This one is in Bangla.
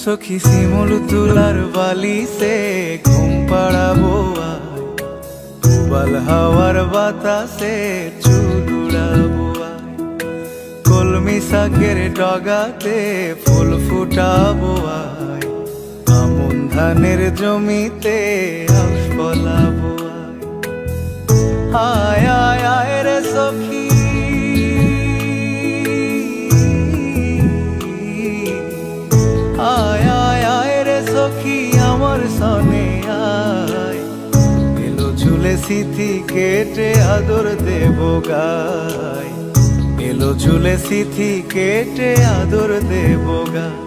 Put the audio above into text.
সখী শিমুল তুলার বালিতে ঘুম পাড়াবো আয়, উবাল হাওয়ার বাতাসে চুল উড়াবো আয়, কলমি শাকের ডগাতে ফুল ফুটাবো আয়, আমন ধানের জমিতে আউশ ফলাবো আয়। আয় আয় আয় রে সখী, আয় আয় আয় রে সখী আমার সনে আয়, এলো ঝুলে সিথি কেটে আদর দেব গায়, এলো ঝুলে সিথি কেটে আদর দেব গায়।